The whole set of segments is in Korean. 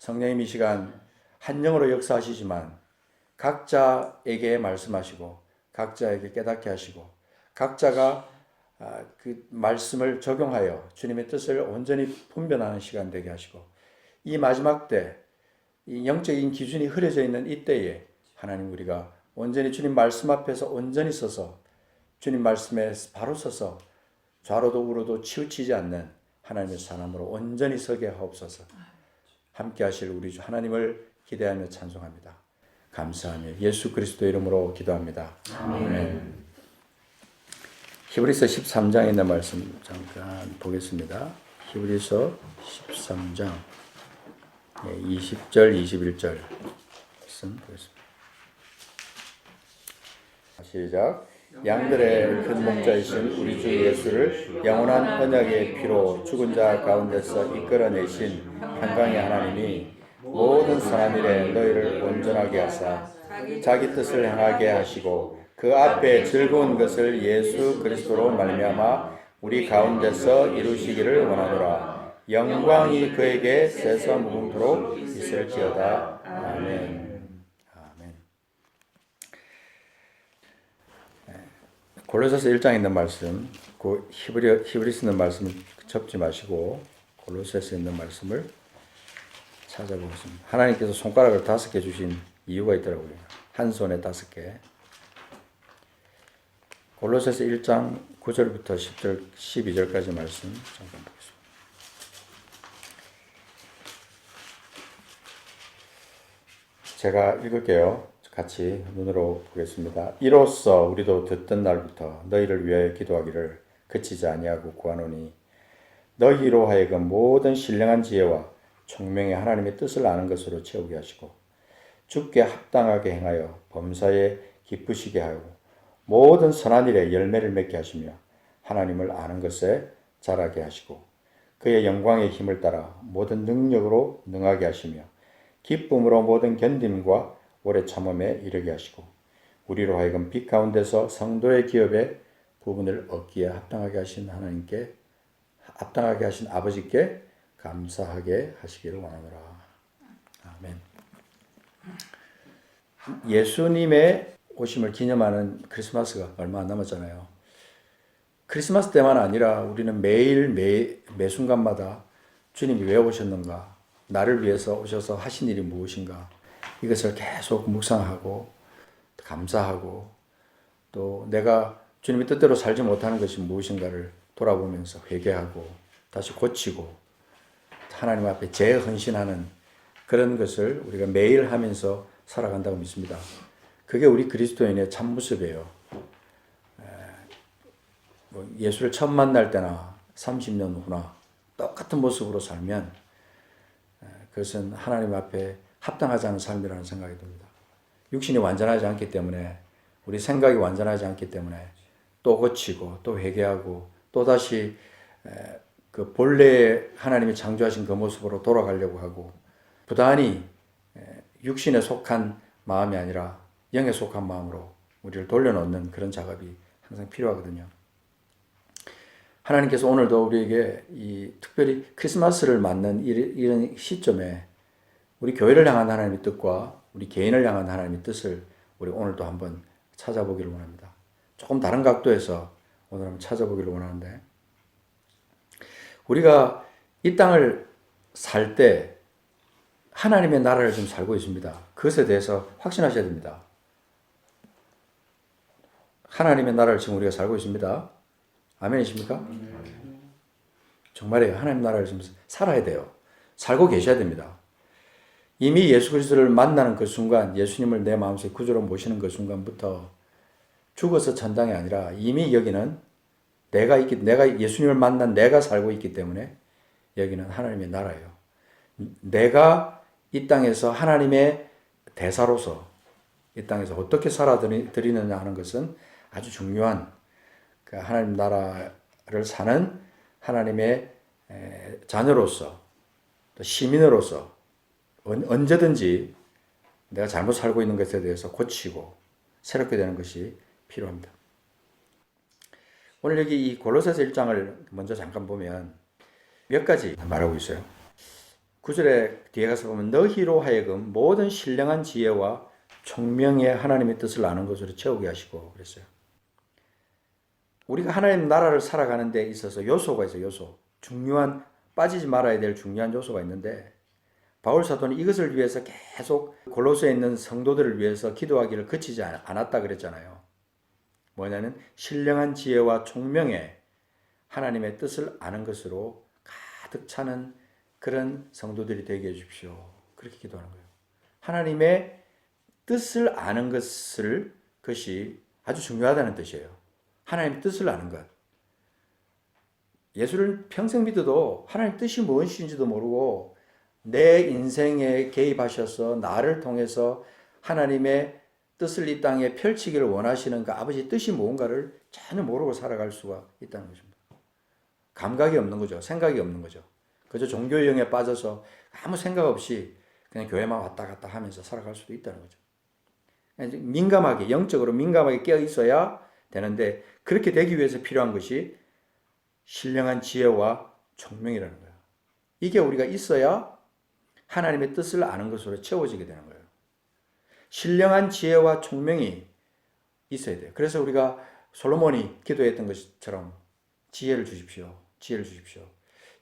성령님 이 시간 한영으로 역사하시지만 각자에게 말씀하시고 각자에게 깨닫게 하시고 각자가 그 말씀을 적용하여 주님의 뜻을 온전히 분별하는 시간 되게 하시고 이 마지막 때 이 영적인 기준이 흐려져 있는 이때에 하나님 우리가 온전히 주님 말씀 앞에서 온전히 서서 주님 말씀에 바로 서서 좌로도 우로도 치우치지 않는 하나님의 사람으로 온전히 서게 하옵소서. 함께 하실 우리 주 하나님을 기대하며 찬송합니다. 감사하며 예수 그리스도 이름으로 기도합니다. 아멘. 히브리서 13장에 있는 말씀 잠깐 보겠습니다. 히브리서 13장 20절 21절 말씀 보겠습니다. 시작. 양들의 큰 목자이신 우리 주 예수를 영원한 언약의 피로 죽은 자 가운데서 이끌어내신 평강의 하나님이 모든 선한 일에 너희를 온전하게 하사 자기 뜻을 행하게 하시고 그 앞에 즐거운 것을 예수 그리스도로 말미암아 우리 가운데서 이루시기를 원하노라. 영광이 그에게 세서 무궁토록 있을지어다. 아멘. 아멘. 골로새서 1장에 있는 말씀, 그 히브리서 있는 말씀을 접지 마시고 골로새서 있는 말씀을 찾아보겠습니다. 하나님께서 손가락을 5개 주신 이유가 있더라고요. 한 손에 5개. 골로새서 1장 9절부터 10절, 12절까지 말씀 잠깐 보겠습니다. 제가 읽을게요. 같이 눈으로 보겠습니다. 이로써 우리도 듣던 날부터 너희를 위하여 기도하기를 그치지 아니하고 구하노니 너희로 하여금 모든 신령한 지혜와 총명의 하나님의 뜻을 아는 것으로 채우게 하시고 주께 합당하게 행하여 범사에 기쁘시게 하고 모든 선한 일에 열매를 맺게 하시며 하나님을 아는 것에 자라게 하시고 그의 영광의 힘을 따라 모든 능력으로 능하게 하시며 기쁨으로 모든 견딤과 오래 참음에 이르게 하시고 우리로 하여금 빛 가운데서 성도의 기업에 부분을 얻기에 합당하게 하신 하나님께 합당하게 하신 아버지께 감사하게 하시기를 원하노라. 아멘. 예수님의 오심을 기념하는 크리스마스가 얼마 안 남았잖아요. 크리스마스 때만 아니라 우리는 매일 매 순간마다 주님이 왜 오셨는가, 나를 위해서 오셔서 하신 일이 무엇인가, 이것을 계속 묵상하고 감사하고 또 내가 주님의 뜻대로 살지 못하는 것이 무엇인가를 돌아보면서 회개하고 다시 고치고 하나님 앞에 재헌신하는 그런 것을 우리가 매일 하면서 살아간다고 믿습니다. 그게 우리 그리스도인의 참모습이에요. 예수를 처음 만날 때나 30년 후나 똑같은 모습으로 살면 그것은 하나님 앞에 합당하지 않은 삶이라는 생각이 듭니다. 육신이 완전하지 않기 때문에 우리 생각이 완전하지 않기 때문에 또 고치고 또 회개하고 또다시 그 본래 하나님이 창조하신 그 모습으로 돌아가려고 하고 부단히 육신에 속한 마음이 아니라 영에 속한 마음으로 우리를 돌려놓는 그런 작업이 항상 필요하거든요. 하나님께서 오늘도 우리에게 이 특별히 크리스마스를 맞는 이런 시점에 우리 교회를 향한 하나님의 뜻과 우리 개인을 향한 하나님의 뜻을 우리 오늘도 한번 찾아보기를 원합니다. 조금 다른 각도에서 오늘 한번 찾아보기를 원하는데 우리가 이 땅을 살 때 하나님의 나라를 지금 살고 있습니다. 그것에 대해서 확신하셔야 됩니다. 하나님의 나라를 지금 우리가 살고 있습니다. 아멘이십니까? 정말이에요. 하나님 나라를 지금 살아야 돼요. 살고 계셔야 됩니다. 이미 예수 그리스도를 만나는 그 순간, 예수님을 내 마음속에 구주로 모시는 그 순간부터 죽어서 천당이 아니라 이미 여기는 내가 예수님을 만난 내가 살고 있기 때문에 여기는 하나님의 나라예요. 내가 이 땅에서 하나님의 대사로서 이 땅에서 어떻게 살아드리느냐 하는 것은 아주 중요한 그 하나님 나라를 사는 하나님의 자녀로서 또 시민으로서 언제든지 내가 잘못 살고 있는 것에 대해서 고치고 새롭게 되는 것이 필요합니다. 오늘 여기 이 골로새서 1장을 먼저 잠깐 보면 몇 가지 말하고 있어요. 9절에 뒤에 가서 보면 너희로 하여금 모든 신령한 지혜와 총명의 하나님의 뜻을 아는 것으로 채우게 하시고 그랬어요. 우리가 하나님 나라를 살아가는 데 있어서 요소가 있어요. 요소. 중요한 빠지지 말아야 될 중요한 요소가 있는데 바울 사도는 이것을 위해서 계속 골로새에 있는 성도들을 위해서 기도하기를 그치지 않았다 그랬잖아요. 뭐냐면 신령한 지혜와 총명의 하나님의 뜻을 아는 것으로 가득 차는 그런 성도들이 되게 해주십시오. 그렇게 기도하는 거예요. 하나님의 뜻을 아는 것이 아주 중요하다는 뜻이에요. 하나님의 뜻을 아는 것. 예수를 평생 믿어도 하나님 뜻이 무엇인지도 모르고 내 인생에 개입하셔서 나를 통해서 하나님의 뜻을 이 땅에 펼치기를 원하시는 그 아버지 뜻이 무언가를 전혀 모르고 살아갈 수가 있다는 것입니다. 감각이 없는 거죠. 생각이 없는 거죠. 그저 종교형에 빠져서 아무 생각 없이 그냥 교회만 왔다 갔다 하면서 살아갈 수도 있다는 거죠. 민감하게, 영적으로 민감하게 깨어 있어야 되는데 그렇게 되기 위해서 필요한 것이 신령한 지혜와 총명이라는 거예요. 이게 우리가 있어야 하나님의 뜻을 아는 것으로 채워지게 되는 거예요. 신령한 지혜와 총명이 있어야 돼요. 그래서 우리가 솔로몬이 기도했던 것처럼 지혜를 주십시오. 지혜를 주십시오.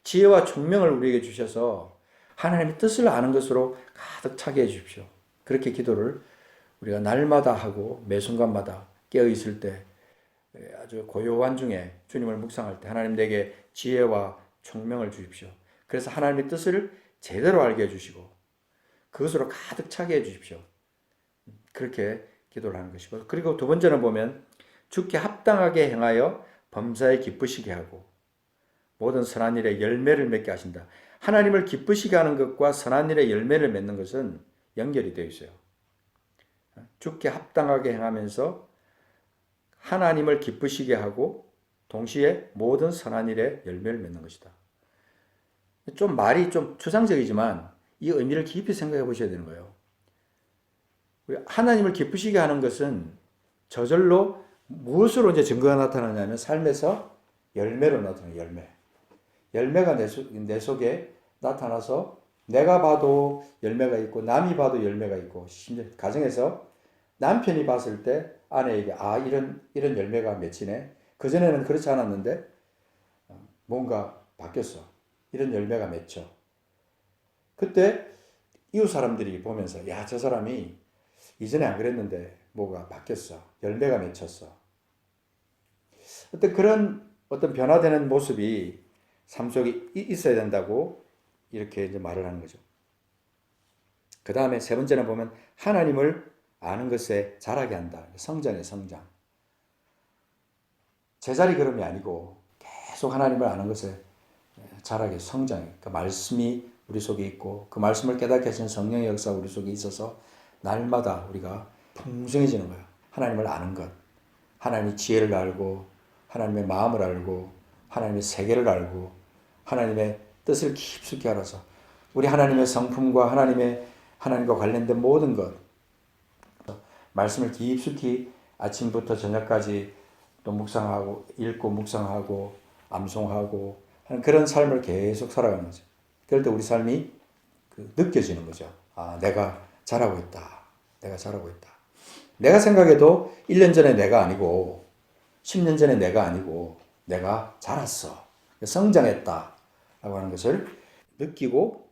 지혜와 총명을 우리에게 주셔서 하나님의 뜻을 아는 것으로 가득 차게 해 주십시오. 그렇게 기도를 우리가 날마다 하고 매 순간마다 깨어 있을 때 아주 고요한 중에 주님을 묵상할 때 하나님 내게 지혜와 총명을 주십시오. 그래서 하나님의 뜻을 제대로 알게 해주시고 그것으로 가득 차게 해주십시오. 그렇게 기도를 하는 것이고 그리고 두 번째는 보면 주께 합당하게 행하여 범사에 기쁘시게 하고 모든 선한 일에 열매를 맺게 하신다. 하나님을 기쁘시게 하는 것과 선한 일에 열매를 맺는 것은 연결이 되어 있어요. 주께 합당하게 행하면서 하나님을 기쁘시게 하고 동시에 모든 선한 일에 열매를 맺는 것이다. 좀 말이 좀 추상적이지만 이 의미를 깊이 생각해 보셔야 되는 거예요. 하나님을 기쁘시게 하는 것은 저절로 무엇으로 이제 증거가 나타나냐면 삶에서 열매로 나타나요. 열매가 내 속에 나타나서 내가 봐도 열매가 있고 남이 봐도 열매가 있고 심지어 가정에서 남편이 봤을 때 아내에게 이런 열매가 맺히네. 그전에는 그렇지 않았는데 뭔가 바뀌었어. 이런 열매가 맺혀. 그때 이웃 사람들이 보면서 저 사람이 이전에 안 그랬는데 뭐가 바뀌었어. 열매가 맺혔어. 그런 어떤 변화되는 모습이 삶 속에 있어야 된다고 이렇게 이제 말을 하는 거죠. 그 다음에 세 번째는 보면 하나님을 아는 것에 자라게 한다. 성장. 제자리 걸음이 아니고 계속 하나님을 아는 것에 자라게 성장. 그 말씀이 우리 속에 있고 그 말씀을 깨닫게 하신 성령의 역사가 우리 속에 있어서 날마다 우리가 풍성해지는 거예요. 하나님을 아는 것. 하나님의 지혜를 알고 하나님의 마음을 알고 하나님의 세계를 알고 하나님의 뜻을 깊숙이 알아서 우리 하나님의 성품과 하나님과 관련된 모든 것 말씀을 깊숙이 아침부터 저녁까지 또 묵상하고 읽고 묵상하고 암송하고 하는 그런 삶을 계속 살아가는 거죠. 그럴 때 우리 삶이 느껴지는 거죠. 내가 잘하고 있다. 내가 생각해도 1년 전에 내가 아니고 10년 전에 내가 아니고 내가 자랐어. 성장했다. 라고 하는 것을 느끼고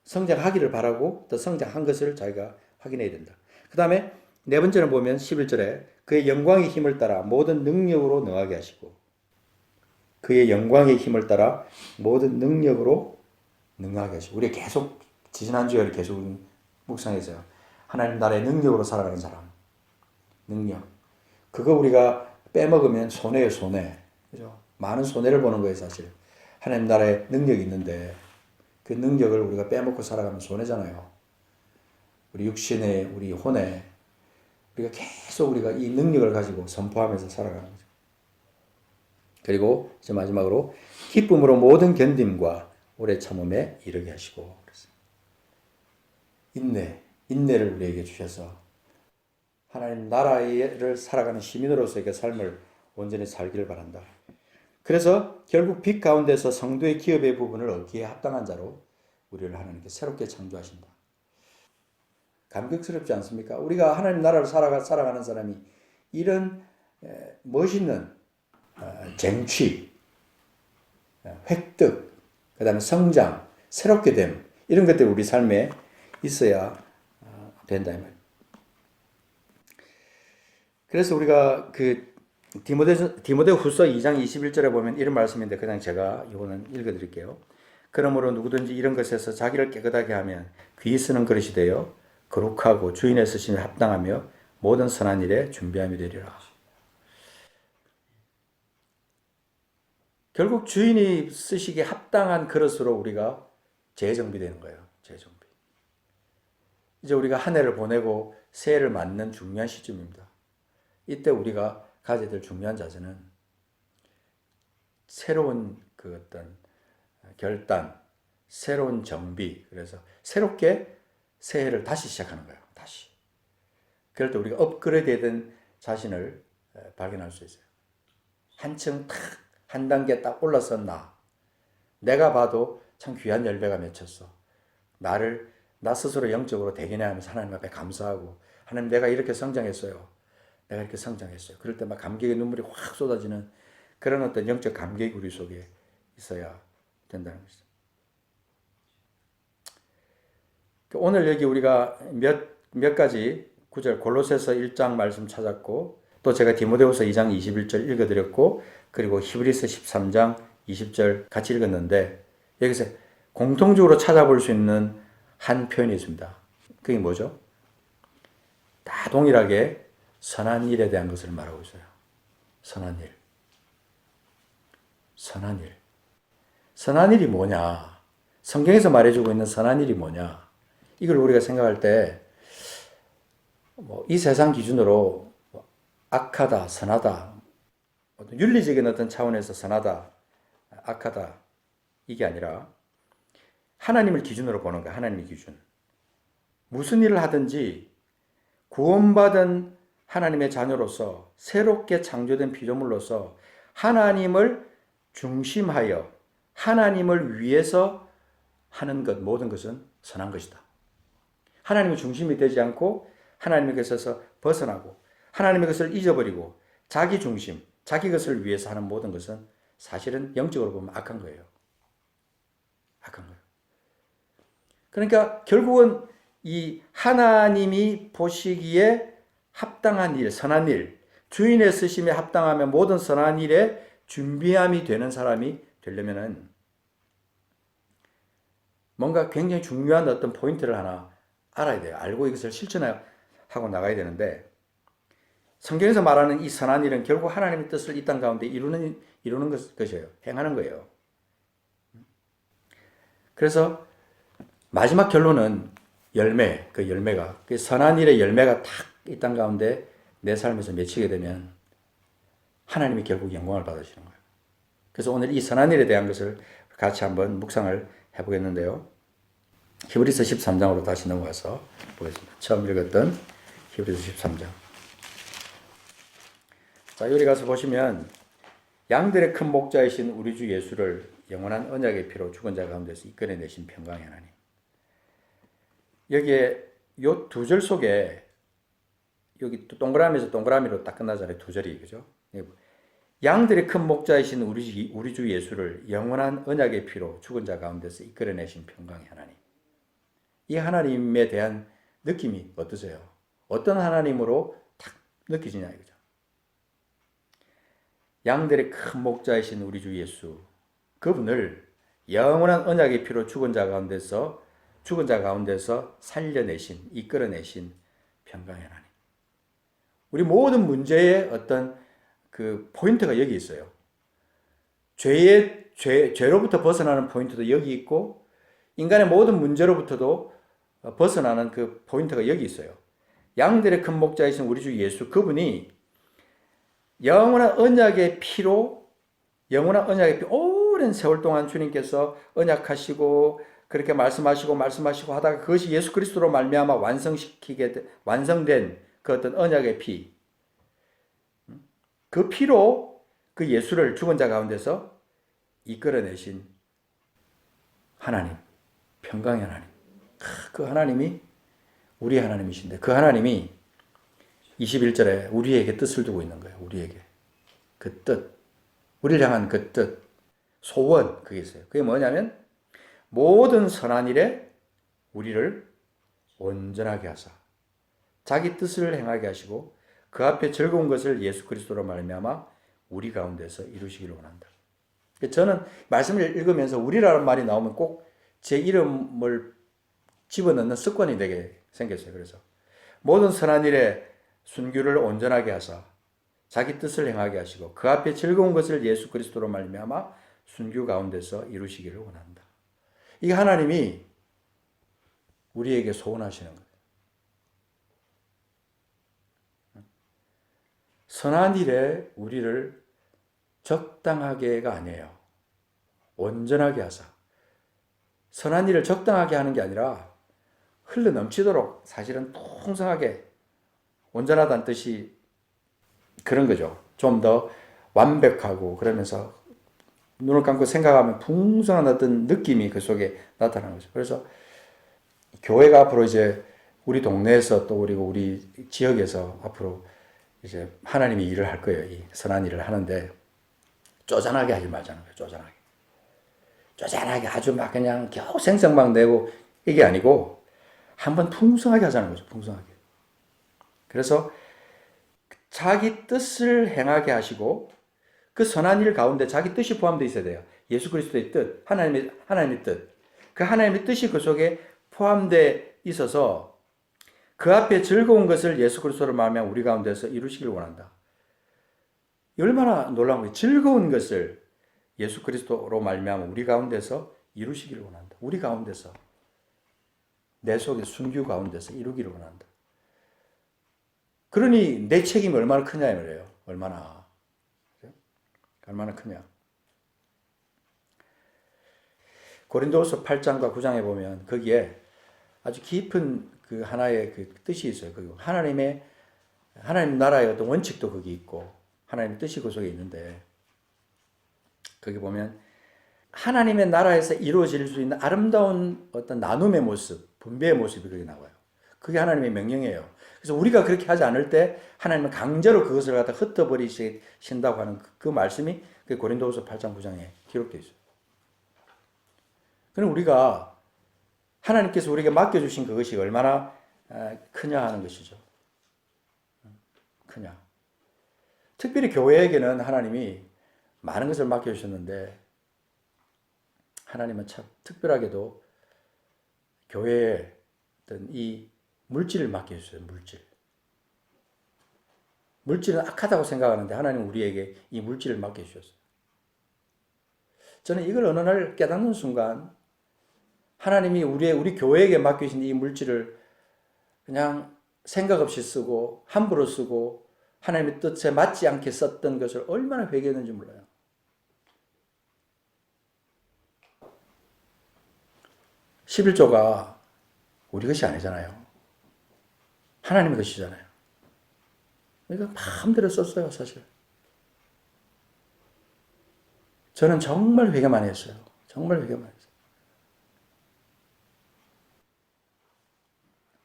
성장하기를 바라고 또 성장한 것을 자기가 확인해야 된다. 그 다음에 네 번째는 보면 11절에 그의 영광의 힘을 따라 모든 능력으로 능하게 하시고 그의 영광의 힘을 따라 모든 능력으로 능하게 하시고 우리 계속 지난주에 계속 묵상해서요. 하나님 나라의 능력으로 살아가는 사람. 능력. 그거 우리가 빼먹으면 손해예요, 손해. 그죠? 많은 손해를 보는 거예요, 사실. 하나님 나라에 능력이 있는데 그 능력을 우리가 빼먹고 살아가면 손해잖아요. 우리 육신에, 우리 혼에 우리가 계속 우리가 이 능력을 가지고 선포하면서 살아가는 거죠. 그리고 이제 마지막으로 기쁨으로 모든 견딤과 오래 참음에 이르게 하시고 그랬어요. 인내를 우리에게 주셔서 하나님 나라를 살아가는 시민으로서의 삶을 온전히 살기를 바란다. 그래서 결국 빛 가운데서 성도의 기업의 부분을 얻기에 합당한 자로 우리를 하나님께 새롭게 창조하신다. 감격스럽지 않습니까? 우리가 하나님 나라를 살아가는 사람이 이런 멋있는 쟁취, 획득, 그 다음에 성장, 새롭게 됨, 이런 것들이 우리 삶에 있어야 된다 이 말이에요. 그래서 우리가 그 디모데후서 2장 21절에 보면 이런 말씀인데 그냥 제가 이거는 읽어드릴게요. 그러므로 누구든지 이런 것에서 자기를 깨끗하게 하면 귀 쓰는 그릇이 되어 거룩하고 주인의 쓰심에 합당하며 모든 선한 일에 준비함이 되리라. 결국 주인이 쓰시기에 합당한 그릇으로 우리가 재정비되는 거예요. 재정비. 이제 우리가 한 해를 보내고 새해를 맞는 중요한 시점입니다. 이때 우리가 가져야 될 중요한 자세는 새로운 그 어떤 결단, 새로운 정비, 그래서 새롭게 새해를 다시 시작하는 거예요. 다시. 그럴 때 우리가 업그레이드된 자신을 발견할 수 있어요. 한층 탁, 한 단계 딱 올라선 나. 내가 봐도 참 귀한 열매가 맺혔어. 나 스스로 영적으로 대견해하면서 하나님 앞에 감사하고, 하나님 내가 이렇게 성장했어요. 내가 이렇게 성장했어요. 그럴 때 막 감격의 눈물이 확 쏟아지는 그런 어떤 영적 감격이 우리 속에 있어야 된다는 것이죠. 오늘 여기 우리가 몇 가지 구절 골로새서 1장 말씀 찾았고, 또 제가 디모데후서 2장 21절 읽어드렸고, 그리고 히브리서 13장 20절 같이 읽었는데, 여기서 공통적으로 찾아볼 수 있는 한 표현이 있습니다. 그게 뭐죠? 다 동일하게 선한 일에 대한 것을 말하고 있어요. 선한 일. 선한 일. 선한 일이 뭐냐? 성경에서 말해주고 있는 선한 일이 뭐냐? 이걸 우리가 생각할 때, 이 세상 기준으로 악하다, 선하다, 윤리적인 어떤 차원에서 선하다, 악하다, 이게 아니라 하나님을 기준으로 보는 거야. 하나님의 기준. 무슨 일을 하든지 구원받은 하나님의 자녀로서 새롭게 창조된 피조물로서 하나님을 중심하여 하나님을 위해서 하는 것, 모든 것은 선한 것이다. 하나님의 중심이 되지 않고 하나님의 것에서 벗어나고 하나님의 것을 잊어버리고 자기 중심, 자기 것을 위해서 하는 모든 것은 사실은 영적으로 보면 악한 거예요. 악한 거예요. 그러니까 결국은 이 하나님이 보시기에 합당한 일, 선한 일, 주인의 쓰심에 합당하면 모든 선한 일에 준비함이 되는 사람이 되려면은 뭔가 굉장히 중요한 어떤 포인트를 하나 알아야 돼요. 알고 이것을 실천하고 나가야 되는데, 성경에서 말하는 이 선한 일은 결국 하나님의 뜻을 이 땅 가운데 이루는 것이에요. 행하는 거예요. 그래서 마지막 결론은 열매, 그 열매가, 그 선한 일의 열매가 탁 이 땅 가운데 내 삶에서 맺히게 되면 하나님이 결국 영광을 받으시는 거예요. 그래서 오늘 이 선한 일에 대한 것을 같이 한번 묵상을 해보겠는데요. 히브리서 13장으로 다시 넘어가서 보겠습니다. 처음 읽었던 히브리서 13장. 자, 여기 가서 보시면 양들의 큰 목자이신 우리 주 예수를 영원한 언약의 피로 죽은 자 가운데서 이끌어내신 평강의 하나님. 여기에 요 두 절 속에 여기 동그라미에서 동그라미로 딱 끝나잖아요. 두 절이, 그죠? 양들의 큰 목자이신 우리 주 예수를 영원한 언약의 피로 죽은 자 가운데서 이끌어내신 평강의 하나님. 이 하나님에 대한 느낌이 어떠세요? 어떤 하나님으로 딱 느껴지냐 이거죠. 양들의 큰 목자이신 우리 주 예수, 그분을 영원한 언약의 피로 죽은 자 가운데서 살려내신, 이끌어내신 평강의 하나님. 우리 모든 문제의 어떤 그 포인트가 여기 있어요. 죄로부터 벗어나는 포인트도 여기 있고, 인간의 모든 문제로부터도 벗어나는 그 포인트가 여기 있어요. 양들의 큰 목자이신 우리 주 예수, 그분이 영원한 언약의 피로, 오랜 세월 동안 주님께서 언약하시고 그렇게 말씀하시고 하다가 그것이 예수 그리스도로 말미암아 완성된 그 어떤 언약의 피, 그 피로 그 예수를 죽은 자 가운데서 이끌어내신 하나님, 평강의 하나님. 그 하나님이 우리 하나님이신데 그 하나님이 21절에 우리에게 뜻을 두고 있는 거예요. 우리에게. 그 뜻. 우리를 향한 그 뜻. 소원. 그게 있어요. 그게 뭐냐면 모든 선한 일에 우리를 온전하게 하사 자기 뜻을 행하게 하시고 그 앞에 즐거운 것을 예수 그리스도로 말미암아 우리 가운데서 이루시기를 원한다. 저는 말씀을 읽으면서 우리라는 말이 나오면 꼭 제 이름을 집어넣는 습관이 되게 생겼어요. 그래서 모든 선한 일에 순교를 온전하게 하사 자기 뜻을 행하게 하시고 그 앞에 즐거운 것을 예수 그리스도로 말미암아 순교 가운데서 이루시기를 원한다. 이게 하나님이 우리에게 소원하시는 거예요. 선한 일에 우리를 적당하게가 아니에요. 온전하게 하사. 선한 일을 적당하게 하는 게 아니라 흘러 넘치도록 사실은 풍성하게 온전하다는 뜻이 그런 거죠. 좀 더 완벽하고 그러면서 눈을 감고 생각하면 풍성한 어떤 느낌이 그 속에 나타나는 거죠. 그래서 교회가 앞으로 이제 우리 동네에서 또 그리고 우리 지역에서 앞으로 이제 하나님이 일을 할 거예요. 이 선한 일을 하는데 쪼잔하게 하지 말자는 거예요. 쪼잔하게. 쪼잔하게 아주 막 그냥 겨우 생성막 내고 이게 아니고 한번 풍성하게 하자는 거죠. 풍성하게. 그래서 자기 뜻을 행하게 하시고 그 선한 일 가운데 자기 뜻이 포함되어 있어야 돼요. 예수 그리스도의 뜻, 하나님의 뜻. 그 하나님의 뜻이 그 속에 포함되어 있어서 그 앞에 즐거운 것을 예수 그리스도로 말하면 우리 가운데서 이루시길 원한다. 얼마나 놀라운 거예요. 즐거운 것을 예수 그리스도로 말미암아 우리 가운데서 이루시기를 원한다. 우리 가운데서 내 속에 순교 가운데서 이루기를 원한다. 그러니 내 책임이 얼마나 크냐 이 말이에요. 얼마나 크냐. 고린도후서 8장과 9장에 보면 거기에 아주 깊은 그 하나의 그 뜻이 있어요. 그 하나님 나라의 어떤 원칙도 거기 있고 하나님의 뜻이 그 속에 있는데 거기 보면 하나님의 나라에서 이루어질 수 있는 아름다운 어떤 나눔의 모습, 분배의 모습이 거기 나와요. 그게 하나님의 명령이에요. 그래서 우리가 그렇게 하지 않을 때 하나님은 강제로 그것을 갖다 흩어버리신다고 하는 그 말씀이 그 고린도후서 8장 9장에 기록되어 있어요. 그럼 우리가 하나님께서 우리에게 맡겨주신 그것이 얼마나 크냐 하는 것이죠. 크냐. 특별히 교회에게는 하나님이 많은 것을 맡겨주셨는데 하나님은 참 특별하게도 교회에 어떤 이 물질을 맡겨주셨어요. 물질은 악하다고 생각하는데 하나님은 우리에게 이 물질을 맡겨주셨어요. 저는 이걸 어느 날 깨닫는 순간 하나님이 우리 교회에게 맡기신 이 물질을 그냥 생각 없이 쓰고 함부로 쓰고 하나님의 뜻에 맞지 않게 썼던 것을 얼마나 회개했는지 몰라요. (11조가) 우리 것이 아니잖아요. 하나님의 것이잖아요. 그러니까 마음대로 썼어요, 사실. 저는 정말 회개 많이 했어요. 정말 회개 많이 했어요.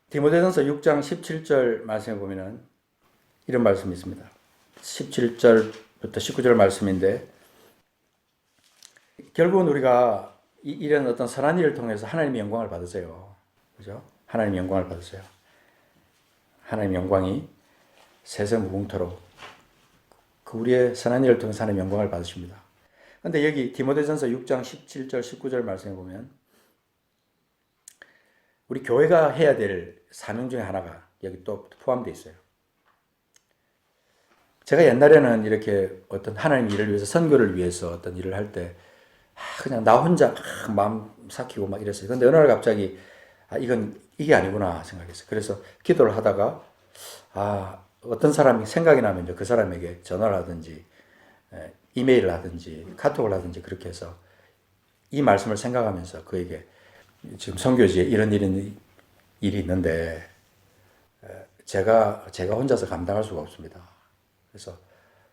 디모데전서 6장 17절 말씀에 보면은 이런 말씀이 있습니다. 17절부터 19절 말씀인데 결국은 우리가 이런 어떤 선한 일을 통해서 하나님의 영광을 받으세요. 그죠? 하나님의 영광을 받으세요. 하나님의 영광이 세세무궁토록 그 우리의 선한 일을 통해서 하나님의 영광을 받으십니다. 그런데 여기 디모데전서 6장 17절 19절 말씀에 보면 우리 교회가 해야 될 사명 중에 하나가 여기 또 포함되어 있어요. 제가 옛날에는 이렇게 어떤 하나님 일을 위해서 선교를 위해서 어떤 일을 할 때 그냥 나 혼자 막 마음 삭히고 막 이랬어요. 그런데 어느 날 갑자기 이게 아니구나 생각했어요. 그래서 기도를 하다가 어떤 사람이 생각이 나면 이제 그 사람에게 전화를 하든지 이메일을 하든지 카톡을 하든지 그렇게 해서 이 말씀을 생각하면서 그에게 지금 선교지에 이런 일이 있는데 제가 혼자서 감당할 수가 없습니다. 그래서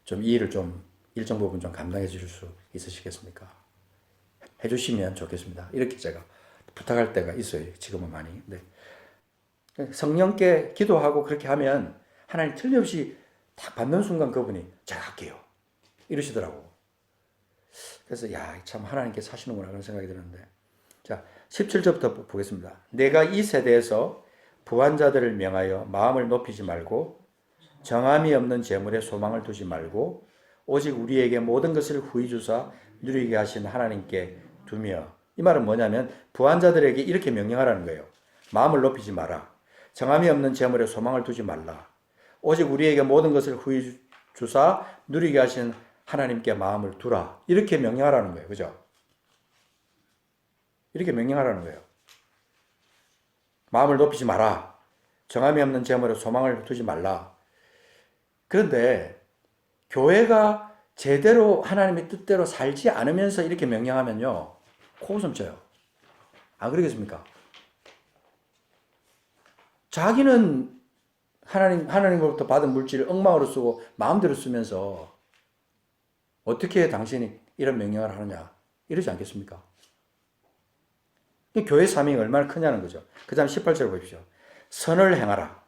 좀 이 일을 좀 일정 부분 좀 감당해 주실 수 있으시겠습니까? 해주시면 좋겠습니다. 이렇게 제가 부탁할 때가 있어요. 지금은 많이. 네. 성령께 기도하고 그렇게 하면 하나님 틀림없이 딱 받는 순간 그분이 제가 할게요. 이러시더라고. 그래서 야, 참 하나님께 사시는구나 그런 생각이 드는데. 자, 17절부터 보겠습니다. 내가 이 세대에서 부한 자들을 명하여 마음을 높이지 말고 정함이 없는 재물에 소망을 두지 말고 오직 우리에게 모든 것을 후히 주사 누리게 하신 하나님께 두며, 이 말은 뭐냐면 부한 자들에게 이렇게 명령하라는 거예요. 마음을 높이지 마라. 정함이 없는 재물에 소망을 두지 말라. 오직 우리에게 모든 것을 후히 주사 누리게 하신 하나님께 마음을 두라. 이렇게 명령하라는 거예요. 그죠? 이렇게 명령하라는 거예요. 마음을 높이지 마라. 정함이 없는 재물에 소망을 두지 말라. 그런데 교회가 제대로 하나님의 뜻대로 살지 않으면서 이렇게 명령하면요, 코웃음 쳐요. 안 그러겠습니까? 자기는 하나님으로부터 받은 물질을 엉망으로 쓰고 마음대로 쓰면서 어떻게 당신이 이런 명령을 하느냐, 이러지 않겠습니까? 교회 사명이 얼마나 크냐는 거죠. 그 다음 18절 보십시오. 선을 행하라.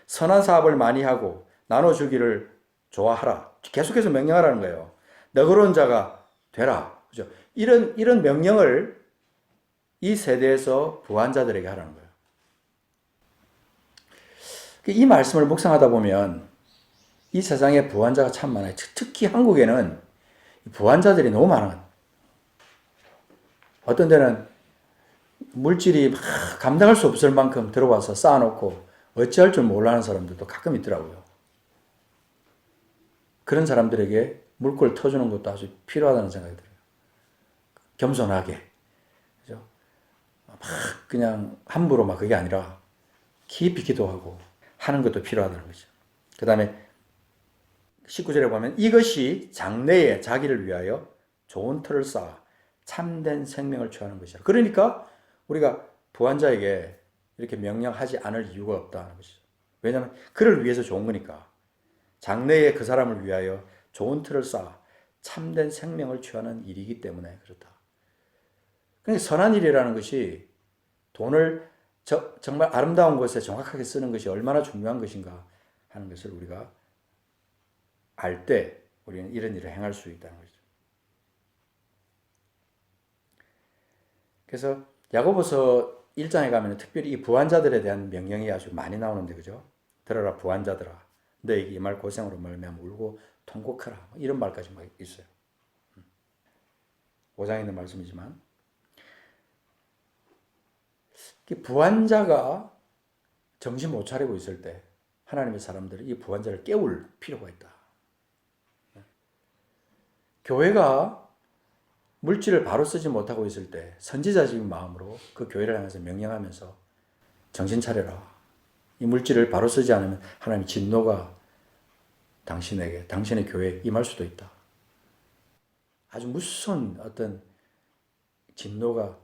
선한 사업을 많이 하고 나눠주기를 좋아하라. 계속해서 명령하라는 거예요. 너그러운 자가 되라. 그죠? 이런 명령을 이 세대에서 부한 자들에게 하라는 거예요. 이 말씀을 묵상하다 보면 이 세상에 부한 자가 참 많아요. 특히 한국에는 부한 자들이 너무 많아요. 어떤 데는 물질이 막 감당할 수 없을 만큼 들어와서 쌓아놓고 어찌할 줄 몰라하는 사람들도 가끔 있더라고요. 그런 사람들에게 물꼬를 터주는 것도 아주 필요하다는 생각이 들어요. 겸손하게. 그죠? 막 그냥 함부로 막 그게 아니라 깊이 기도하고 하는 것도 필요하다는 거죠. 그 다음에 19절에 보면 이것이 장래에 자기를 위하여 좋은 터를 쌓아 참된 생명을 취하는 것이라. 그러니까 우리가 부한자에게 이렇게 명령하지 않을 이유가 없다는 것이죠. 왜냐하면 그를 위해서 좋은 거니까. 장래에 그 사람을 위하여 좋은 틀을 쌓아 참된 생명을 취하는 일이기 때문에 그렇다. 그러니까 선한 일이라는 것이 돈을 정말 아름다운 곳에 정확하게 쓰는 것이 얼마나 중요한 것인가 하는 것을 우리가 알 때 우리는 이런 일을 행할 수 있다는 거죠. 그래서 야고보서 1장에 가면 특별히 이 부한자들에 대한 명령이 아주 많이 나오는데, 그죠? 들어라 부한자들아, 너에게 이 말 고생으로 말미암아 울고 통곡하라, 이런 말까지 막 있어요. 5장에 있는 말씀이지만 부한자가 정신 못 차리고 있을 때 하나님의 사람들이 이 부한자를 깨울 필요가 있다. 교회가 물질을 바로 쓰지 못하고 있을 때 선지자적인 마음으로 그 교회를 향해서 명령하면서 정신 차려라. 이 물질을 바로 쓰지 않으면 하나님의 진노가 당신에게, 당신의 교회에 임할 수도 있다. 아주 무서운 어떤 진노가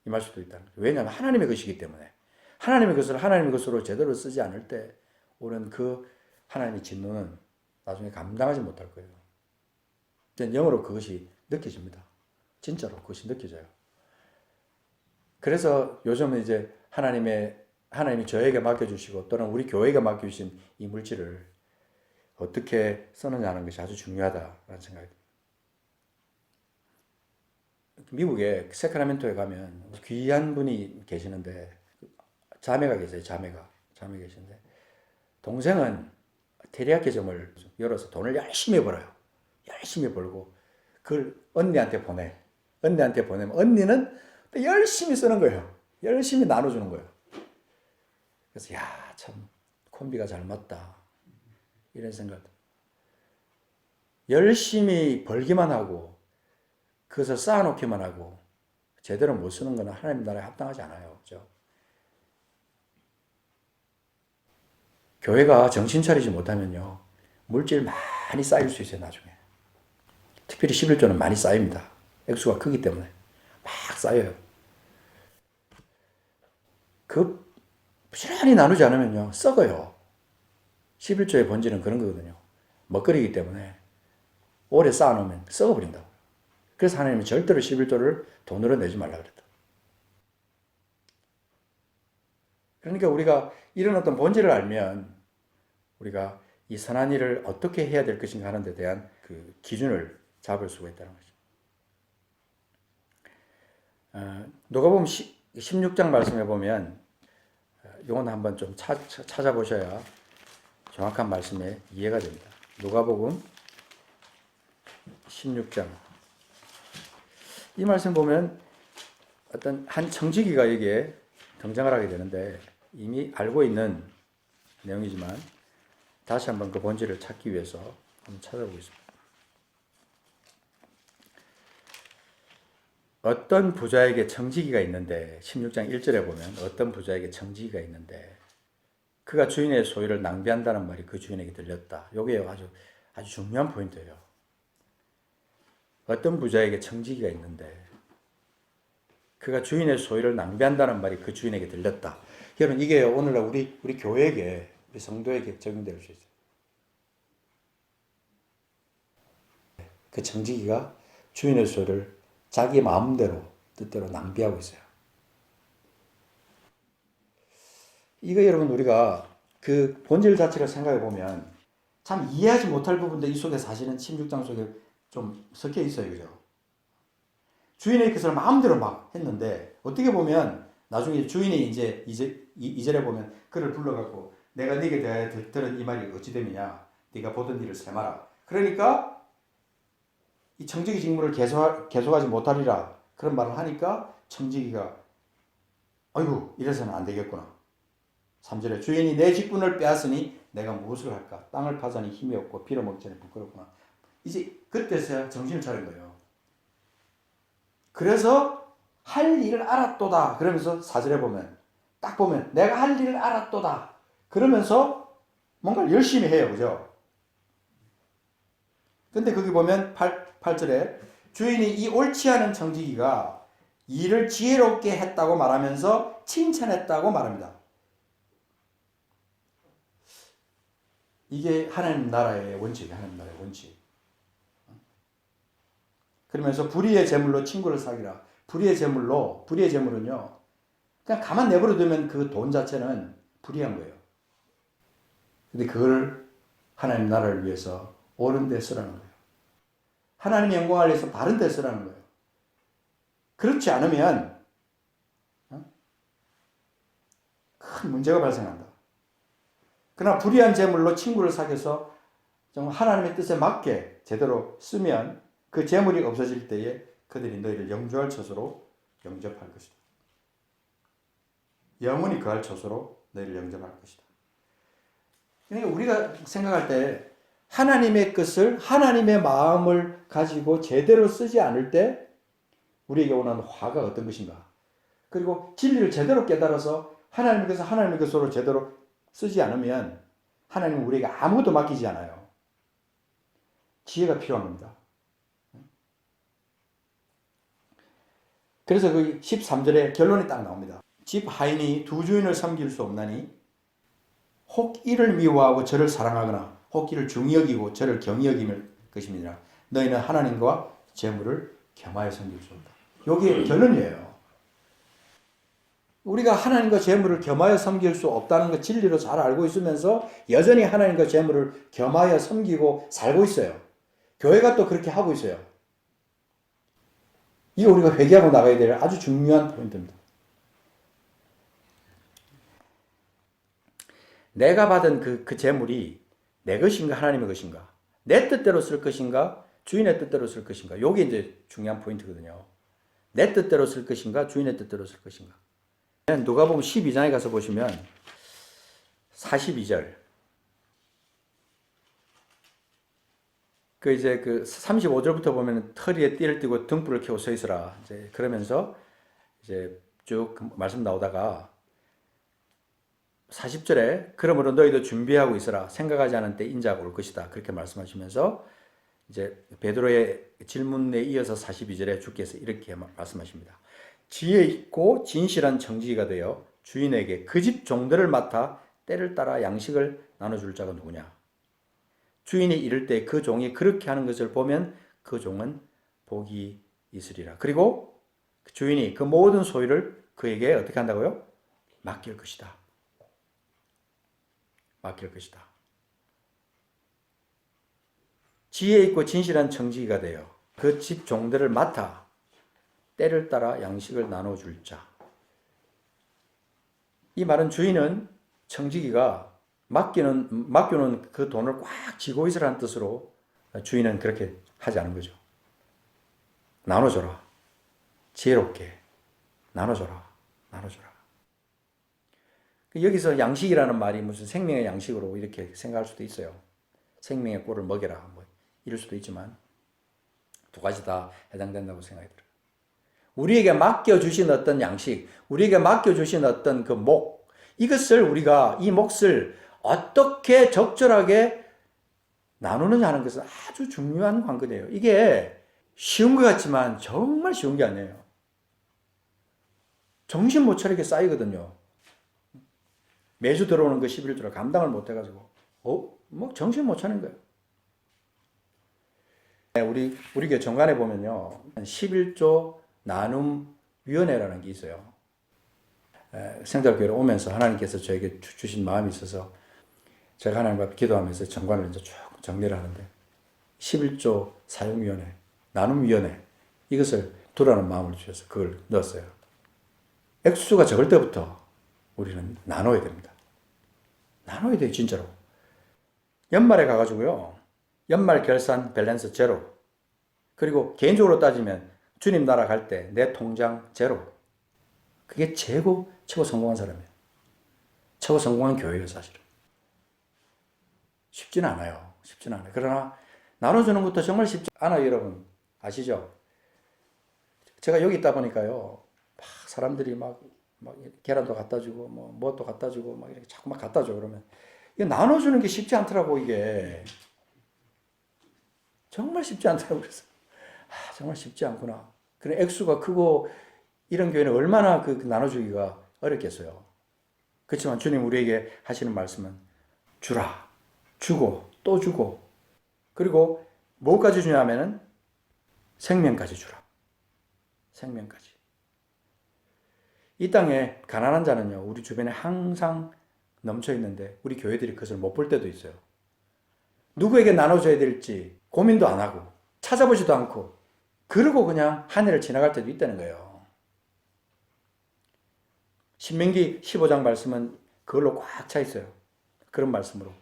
임할 수도 있다. 왜냐하면 하나님의 것이기 때문에. 하나님의 것을 하나님의 것으로 제대로 쓰지 않을 때 오는 그 하나님의 진노는 나중에 감당하지 못할 거예요. 영으로 그것이 느껴집니다. 진짜로 그것이 느껴져요. 그래서 요즘은 이제 하나님이 저에게 맡겨주시고 또는 우리 교회가 맡겨주신 이 물질을 어떻게 쓰느냐 하는 것이 아주 중요하다라는 생각이 듭니다. 미국에 세크라멘토에 가면 귀한 분이 계시는데, 자매가 계세요. 자매가 계시는데, 동생은 테리야끼점을 열어서 돈을 열심히 벌어요. 열심히 벌고 그걸 언니한테 보내. 언니한테 보내면 언니는 또 열심히 쓰는 거예요. 열심히 나눠주는 거예요. 그래서 야, 참 콤비가 잘 맞다, 이런 생각. 열심히 벌기만 하고 그것을 쌓아놓기만 하고 제대로 못 쓰는 것은 하나님 나라에 합당하지 않아요. 그렇죠? 교회가 정신 차리지 못하면요, 물질 많이 쌓일 수 있어요. 나중에 특별히 11조는 많이 쌓입니다. 액수가 크기 때문에 막 쌓여요. 그 부지런히 나누지 않으면요, 썩어요. 11조의 본질은 그런 거거든요. 먹거리이기 때문에 오래 쌓아놓으면 썩어버린다고. 그래서 하나님은 절대로 11조를 돈으로 내지 말라 그랬다. 그러니까 우리가 이런 어떤 본질을 알면 우리가 이 선한 일을 어떻게 해야 될 것인가 하는 데 대한 그 기준을 잡을 수가 있다는 거죠. 누가복음 16장 말씀해 보면 이건 한번 좀 찾아보셔야 정확한 말씀에 이해가 됩니다. 누가복음 16장 이 말씀 보면 어떤 한 청지기가 여기에 등장을 하게 되는데 이미 알고 있는 내용이지만 다시 한번 그 본질을 찾기 위해서 한번 찾아보겠습니다. 어떤 부자에게 청지기가 있는데 16장 1절에 보면 어떤 부자에게 청지기가 있는데 그가 주인의 소유를 낭비한다는 말이 그 주인에게 들렸다. 이게 아주 중요한 포인트예요. 어떤 부자에게 청지기가 있는데 그가 주인의 소유를 낭비한다는 말이 그 주인에게 들렸다. 여러분 이게 오늘날 우리 교회에게 우리 성도에게 적용될 수 있어요. 그 청지기가 주인의 소유를 자기 마음대로 뜻대로 낭비하고 있어요. 이거 여러분 우리가 그 본질 자체를 생각해 보면 참 이해하지 못할 부분도 이 속에 사실은 16장 속에 좀 섞여 있어요. 그죠? 주인의 것을 마음대로 막 했는데 어떻게 보면 나중에 주인이 이제 2절에 보면 그를 불러갖고 내가 네게 대하여 들은 이 말이 어찌 됨이냐 네가 보던 일을 세마라. 그러니까 이 청지기 직무를 계속하지 못하리라 그런 말을 하니까 청지기가 아이고 이래서는 안 되겠구나. 3절에 주인이 내 직분을 빼앗으니 내가 무엇을 할까? 땅을 파자니 힘이 없고 빌어먹기 전에 부끄럽구나. 이제 그때서야 정신을 차린 거예요. 그래서 할 일을 알았도다. 그러면서 4절에 보면 딱 보면 내가 할 일을 알았도다. 그러면서 뭔가 열심히 해요. 그죠? 근데 거기 보면 8절에 주인이 이 옳지 않은 청지기가 일을 지혜롭게 했다고 말하면서 칭찬했다고 말합니다. 이게 하나님 나라의 원칙이에요. 하나님 나라의 원칙. 그러면서 불의의 재물로 친구를 사귀라. 불의의 재물은요. 그냥 가만 내버려 두면 그 돈 자체는 불의한 거예요. 근데 그걸 하나님 나라를 위해서 옳은 데 쓰라는 거예요. 하나님의 영광을 위해서 바른 데 쓰라는 거예요. 그렇지 않으면 큰 문제가 발생한다. 그러나 불의한 재물로 친구를 사귀어서 정말 하나님의 뜻에 맞게 제대로 쓰면 그 재물이 없어질 때에 그들이 너희를 영주할 처소로 영접할 것이다. 영원히 거할 처소로 너희를 영접할 것이다. 그러니까 우리가 생각할 때 하나님의 것을 하나님의 마음을 가지고 제대로 쓰지 않을 때 우리에게 오는 화가 어떤 것인가. 그리고 진리를 제대로 깨달아서 하나님의 것을 하나님의 것으로 제대로 쓰지 않으면 하나님은 우리에게 아무것도 맡기지 않아요. 지혜가 필요한 겁니다. 그래서 그 13절에 결론이 딱 나옵니다. 집 하인이 두 주인을 섬길 수 없나니 혹 이를 미워하고 저를 사랑하거나 혹 이를 중히 여기고 저를 경히 여김일 것입니다. 너희는 하나님과 재물을 겸하여 섬길 수 없다. 이게 결론이에요. 우리가 하나님과 재물을 겸하여 섬길 수 없다는 것 진리로 잘 알고 있으면서 여전히 하나님과 재물을 겸하여 섬기고 살고 있어요. 교회가 또 그렇게 하고 있어요. 이거 우리가 회개하고 나가야 될 아주 중요한 포인트입니다. 내가 받은 그 재물이 내 것인가 하나님의 것인가, 내 뜻대로 쓸 것인가 주인의 뜻대로 쓸 것인가, 이게 이제 중요한 포인트거든요. 내 뜻대로 쓸 것인가 주인의 뜻대로 쓸 것인가. 누가복음 12장에 가서 보시면 42절 이제 35절부터 보면 털 위에 띠를 띠고 등불을 켜고 서 있으라. 이제 그러면서 이제 쭉 말씀 나오다가 40절에 그러므로 너희도 준비하고 있으라. 생각하지 않은 때 인자가 올 것이다. 그렇게 말씀하시면서 이제 베드로의 질문에 이어서 42절에 주께서 이렇게 말씀하십니다. 지혜 있고 진실한 청지기가 되어 주인에게 그 집 종들을 맡아 때를 따라 양식을 나눠줄 자가 누구냐. 주인이 이를 때 그 종이 그렇게 하는 것을 보면 그 종은 복이 있으리라. 그리고 주인이 그 모든 소유를 그에게 어떻게 한다고요? 맡길 것이다. 맡길 것이다. 지혜 있고 진실한 청지기가 되어 그 집 종들을 맡아 때를 따라 양식을 나눠줄 자. 이 말은 주인은 청지기가 맡겨놓은 그 돈을 꽉 쥐고 있으라는 뜻으로 주인은 그렇게 하지 않은 거죠. 나눠줘라. 지혜롭게 나눠줘라. 나눠줘라. 여기서 양식이라는 말이 무슨 생명의 양식으로 이렇게 생각할 수도 있어요. 생명의 꿀을 먹여라. 뭐 이럴 수도 있지만 두 가지 다 해당된다고 생각이 들어요. 우리에게 맡겨주신 어떤 양식, 우리에게 맡겨주신 어떤 그 목, 이것을 우리가 이 몫을 어떻게 적절하게 나누느냐 하는 것은 아주 중요한 관건이에요. 이게 쉬운 것 같지만 정말 쉬운 게 아니에요. 정신 못 차리게 쌓이거든요. 매주 들어오는 그 11조를 감당을 못 해가지고, 뭐 정신 못 차리는 거예요. 우리 교회 정관에 보면요, 11조 나눔위원회라는 게 있어요. 생달교회로 오면서 하나님께서 저에게 주신 마음이 있어서 제가 하나님 앞에 기도하면서 정관을 이제 쭉 정리를 하는데 11조 사용위원회, 나눔위원회 이것을 두라는 마음을 주셔서 그걸 넣었어요. 액수가 적을 때부터 우리는 나눠야 됩니다. 나눠야 돼요, 진짜로. 연말에 가가지고요, 연말 결산 밸런스 제로. 그리고 개인적으로 따지면 주님 나라 갈 때 내 통장 제로. 그게 최고 성공한 사람이에요. 최고 성공한 교회예요, 사실은. 쉽지는 않아요. 쉽지는 않아요. 그러나 나눠주는 것도 정말 쉽지 않아요, 여러분. 아시죠? 제가 여기 있다 보니까요, 막 사람들이 막 계란도 갖다 주고, 뭣도 갖다 주고, 막 이렇게 자꾸 막 갖다 줘. 그러면 이게 나눠주는 게 쉽지 않더라고, 이게. 정말 쉽지 않더라고. 그래서 정말 쉽지 않구나. 그런 액수가 크고 이런 교회는 얼마나 그 나눠주기가 어렵겠어요. 그렇지만 주님 우리에게 하시는 말씀은 주라, 주고 또 주고, 그리고 뭐까지 주냐면은 생명까지 주라. 생명까지. 이 땅에 가난한 자는요, 우리 주변에 항상 넘쳐 있는데 우리 교회들이 그것을 못 볼 때도 있어요. 누구에게 나눠줘야 될지 고민도 안 하고 찾아보지도 않고 그러고 그냥 한 해를 지나갈 때도 있다는 거예요. 신명기 15장 말씀은 그걸로 꽉 차 있어요. 그런 말씀으로.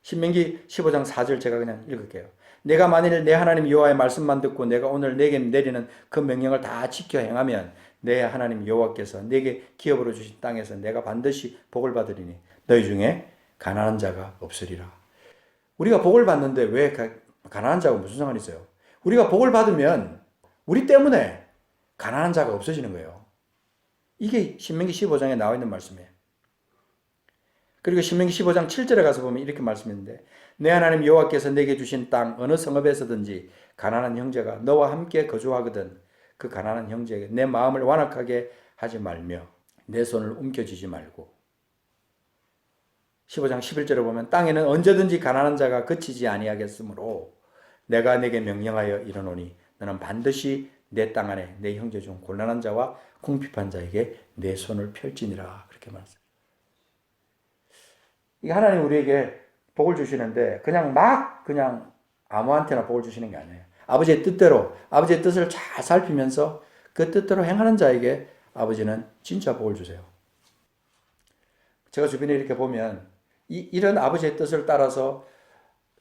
신명기 15장 4절 제가 그냥 읽을게요. 내가 만일 내 하나님 여호와의 말씀만 듣고 내가 오늘 내게 내리는 그 명령을 다 지켜 행하면 내 하나님 여호와께서 내게 기업으로 주신 땅에서 내가 반드시 복을 받으리니 너희 중에 가난한 자가 없으리라. 우리가 복을 받는데 왜 가난한 자가 무슨 상관이 있어요? 우리가 복을 받으면 우리 때문에 가난한 자가 없어지는 거예요. 이게 신명기 15장에 나와 있는 말씀이에요. 그리고 신명기 15장 7절에 가서 보면 이렇게 말씀했는데 내 하나님 여호와께서 내게 주신 땅 어느 성읍에서든지 가난한 형제가 너와 함께 거주하거든 그 가난한 형제에게 내 마음을 완악하게 하지 말며 내 손을 움켜쥐지 말고. 15장 11절에 보면 땅에는 언제든지 가난한 자가 그치지 아니하겠으므로 내가 내게 명령하여 이르노니 너는 반드시 내 땅 안에 내 형제 중 곤란한 자와 궁핍한 자에게 내 손을 펼지니라. 그렇게 말했어요. 이 하나님 우리에게 복을 주시는데 그냥 아무한테나 복을 주시는 게 아니에요. 아버지의 뜻대로 아버지의 뜻을 잘 살피면서 그 뜻대로 행하는 자에게 아버지는 진짜 복을 주세요. 제가 주변에 이렇게 보면 이런 아버지의 뜻을 따라서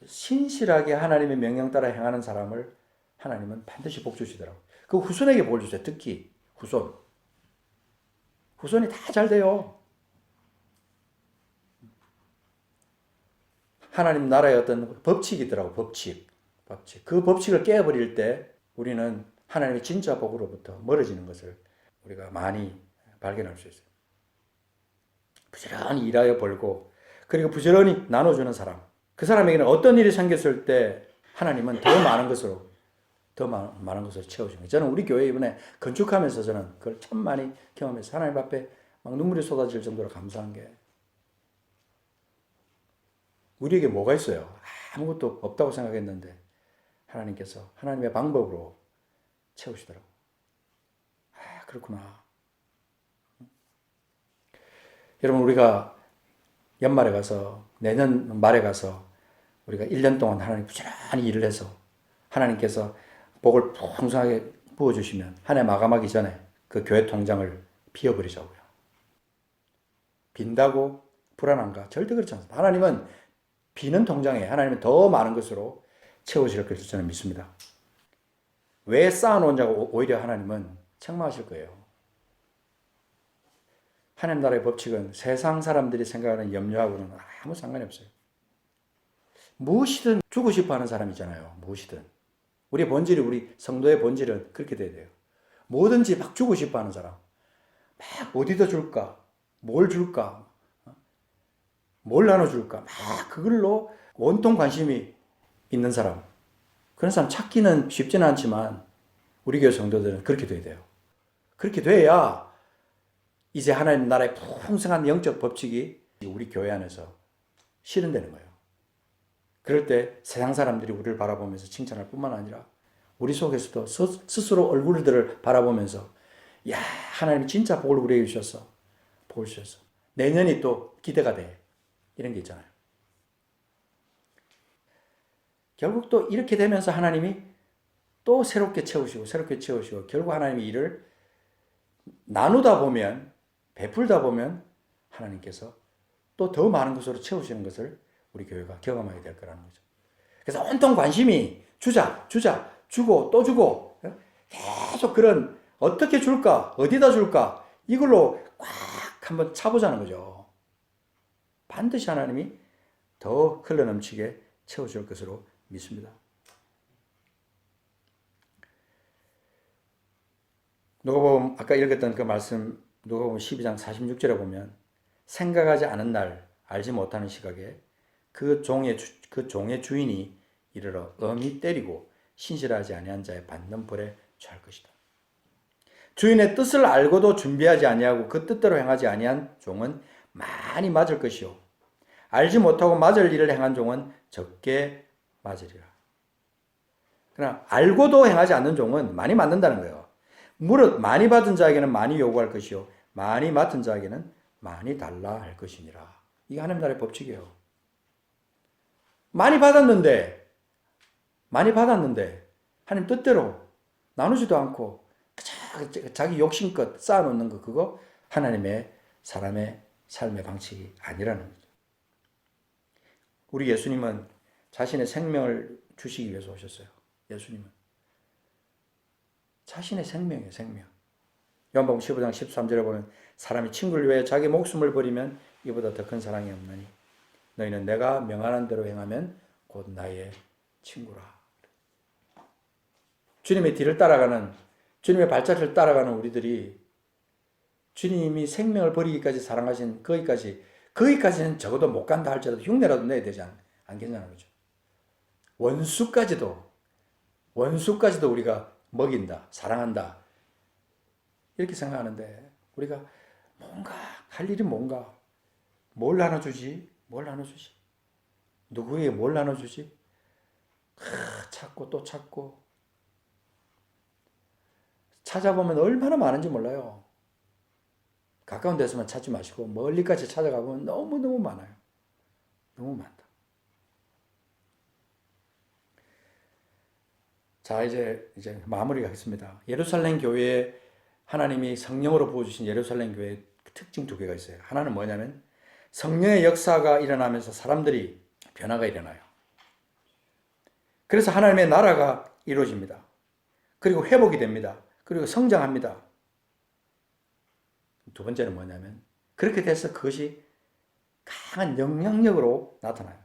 신실하게 하나님의 명령 따라 행하는 사람을 하나님은 반드시 복 주시더라고요. 그 후손에게 복을 주세요. 특히 후손. 후손이 다 잘 돼요. 하나님 나라의 어떤 법칙이더라고, 법칙. 그 법칙을 깨버릴 때 우리는 하나님의 진짜 복으로부터 멀어지는 것을 우리가 많이 발견할 수 있어요. 부지런히 일하여 벌고, 그리고 부지런히 나눠주는 사람. 그 사람에게는 어떤 일이 생겼을 때 하나님은 더 많은 것으로 채워주는 거예요. 저는 우리 교회 이번에 건축하면서 저는 그걸 참 많이 경험해서 하나님 앞에 막 눈물이 쏟아질 정도로 감사한 게 우리에게 뭐가 있어요? 아무것도 없다고 생각했는데 하나님께서 하나님의 방법으로 채우시더라고요. 그렇구나. 여러분 우리가 연말에 가서 내년 말에 가서 우리가 1년 동안 하나님 부지런히 일을 해서 하나님께서 복을 풍성하게 부어주시면 한 해 마감하기 전에 그 교회 통장을 비워버리자고요. 빈다고 불안한가? 절대 그렇지 않습니다. 하나님은 비는 통장에 하나님은 더 많은 것으로 채우실 것을 저는 믿습니다. 왜 쌓아놓냐고 오히려 하나님은 책망하실 거예요. 하나님 나라의 법칙은 세상 사람들이 생각하는 염려하고는 아무 상관이 없어요. 무엇이든 주고 싶어 하는 사람이잖아요. 무엇이든. 우리 본질이, 우리 성도의 본질은 그렇게 돼야 돼요. 뭐든지 막 주고 싶어 하는 사람. 막 어디다 줄까? 뭘 줄까? 뭘 나눠줄까? 막 그걸로 온통 관심이 있는 사람. 그런 사람 찾기는 쉽지는 않지만 우리 교회 성도들은 그렇게 돼야 돼요. 그렇게 돼야 이제 하나님 나라의 풍성한 영적 법칙이 우리 교회 안에서 실현되는 거예요. 그럴 때 세상 사람들이 우리를 바라보면서 칭찬할 뿐만 아니라 우리 속에서도 스스로 얼굴들을 바라보면서 야, 하나님이 진짜 복을 우리에게 주셨어. 복을 주셨어. 내년이 또 기대가 돼. 이런 게 있잖아요. 결국 또 이렇게 되면서 하나님이 또 새롭게 채우시고 결국 하나님이 일을 나누다 보면, 베풀다 보면 하나님께서 또 더 많은 것으로 채우시는 것을 우리 교회가 경험하게 될 거라는 거죠. 그래서 온통 관심이 주고 또 주고 계속 그런 어떻게 줄까, 어디다 줄까 이걸로 꽉 한번 차보자는 거죠. 반드시 하나님이 더 흘러넘치게 채워줄 것으로 믿습니다. 누가복음 아까 읽었던 그 말씀 누가복음 12장 46절에 보면 생각하지 않은 날 알지 못하는 시각에 그 종의 주인이 이르러 엄히 때리고 신실하지 아니한 자의 받는 벌에 처할 것이다. 주인의 뜻을 알고도 준비하지 아니하고 그 뜻대로 행하지 아니한 종은 많이 맞을 것이요 알지 못하고 맞을 일을 행한 종은 적게 맞으리라. 그러나 알고도 행하지 않는 종은 많이 맞는다는 거예요. 무릇 많이 받은 자에게는 많이 요구할 것이요 많이 맡은 자에게는 많이 달라 할 것이니라. 이게 하나님 나라의 법칙이에요. 많이 받았는데 하나님 뜻대로 나누지도 않고 자기 욕심껏 쌓아놓는 거 그거 하나님의 사람의 삶의 방식이 아니라는 거죠. 우리 예수님은 자신의 생명을 주시기 위해서 오셨어요. 예수님은 자신의 생명이에요. 생명. 요한복음 15장 13절에 보면 사람이 친구를 위해 자기 목숨을 버리면 이보다 더 큰 사랑이 없나니 너희는 내가 명하는 대로 행하면 곧 나의 친구라. 주님의 뒤를 따라가는 주님의 발자취를 따라가는 우리들이 주님이 생명을 버리기까지 사랑하신 거기까지는 적어도 못 간다 할지라도 흉내라도 내야 되지 않겠냐는 거죠. 원수까지도 우리가 먹인다, 사랑한다 이렇게 생각하는데 우리가 뭔가 할 일이 뭔가 뭘 나눠주지? 누구에게 뭘 나눠주지? 찾고 또 찾고 찾아보면 얼마나 많은지 몰라요. 가까운 데서만 찾지 마시고 멀리까지 찾아가보면 너무너무 많아요. 너무 많다. 자, 이제 마무리가 하겠습니다. 예루살렘 교회에 하나님이 성령으로 부어주신 예루살렘 교회의 특징 두 개가 있어요. 하나는 뭐냐면 성령의 역사가 일어나면서 사람들이 변화가 일어나요. 그래서 하나님의 나라가 이루어집니다. 그리고 회복이 됩니다. 그리고 성장합니다. 두 번째는 뭐냐면 그렇게 돼서 그것이 강한 영향력으로 나타나요.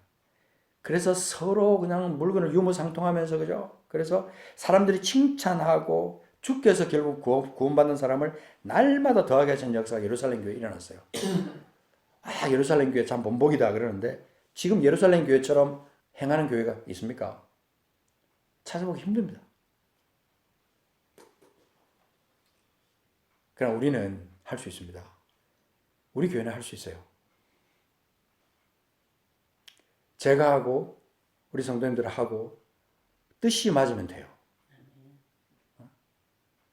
그래서 서로 그냥 물건을 유무상통하면서 그죠? 그래서 사람들이 칭찬하고 주께서 결국 구원받는 사람을 날마다 더하게 하시는 역사가 예루살렘 교회에 일어났어요. 아, 예루살렘 교회 참 본복이다 그러는데 지금 예루살렘 교회처럼 행하는 교회가 있습니까? 찾아보기 힘듭니다. 그러나 우리는 할 수 있습니다. 우리 교회는 할 수 있어요. 제가 하고 우리 성도님들 하고 뜻이 맞으면 돼요.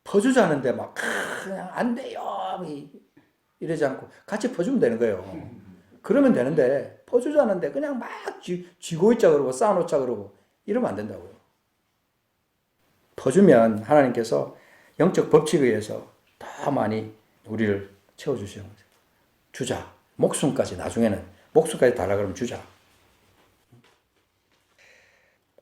퍼주자는데 막 그냥 안 돼요 이러지 않고 같이 퍼주면 되는 거예요. 그러면 되는데 퍼주자는데 그냥 막 쥐고 있자 그러고 쌓아놓자 그러고 이러면 안 된다고요. 퍼주면 하나님께서 영적 법칙에 의해서 더 많이 우리를 채워주시는 거죠. 주자. 목숨까지 나중에는 목숨까지 달라 그러면 주자.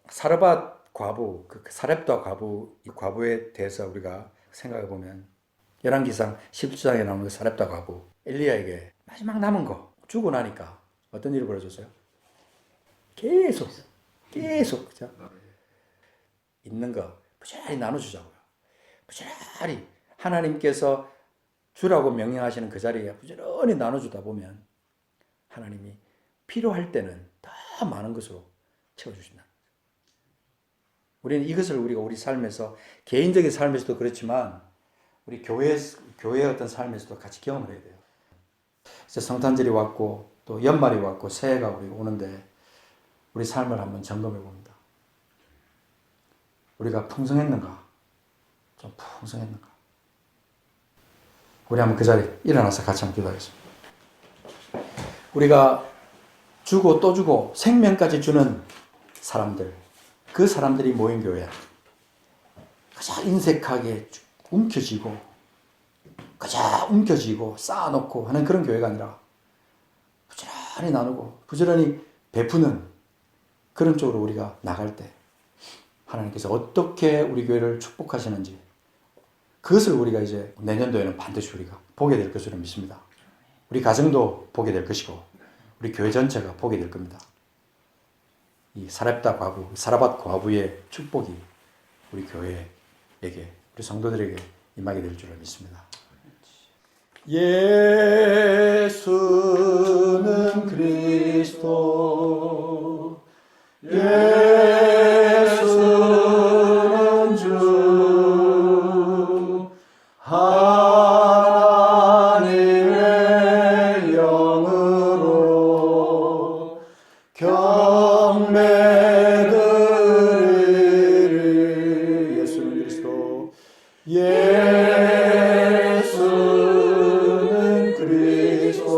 사르밧 과부, 그 사렙다 과부, 이 과부에 대해서 우리가 생각해 보면 열왕기상 17장에 나오는 그 사렙다 과부, 엘리야에게 마지막 남은 거 주고 나니까 어떤 일이 벌어졌어요? 계속 그죠? 있는 거 부지런히 나눠주자고요. 부지런히 하나님께서 주라고 명령하시는 그 자리에 부지런히 나눠주다 보면 하나님이 필요할 때는 더 많은 것으로 채워주신다. 우리는 이것을 우리가 우리 삶에서 개인적인 삶에서도 그렇지만 우리 교회의 어떤 삶에서도 같이 경험을 해야 돼요. 이제 성탄절이 왔고 또 연말이 왔고 새해가 우리 오는데 우리 삶을 한번 점검해 봅니다. 우리가 풍성했는가? 좀 풍성했는가? 우리 한번 그 자리에 일어나서 같이 한번 기도하겠습니다. 우리가 주고 또 주고 생명까지 주는 사람들, 그 사람들이 모인 교회, 가장 인색하게 움켜쥐고 쌓아놓고 하는 그런 교회가 아니라 부지런히 나누고 부지런히 베푸는 그런 쪽으로 우리가 나갈 때 하나님께서 어떻게 우리 교회를 축복하시는지 그것을 우리가 이제 내년도에는 반드시 우리가 보게 될 것으로 믿습니다. 우리 가정도 보게 될 것이고 우리 교회 전체가 보게 될 겁니다. 이 사렙다 과부, 사라밧 과부의 축복이 우리 교회에게, 우리 성도들에게 임하게 될 줄을 믿습니다. 예수는 그리스도, 예수는 주, 하나님의 영으로 경배드리리. 예수는 그리스도, 예수는 그리스도,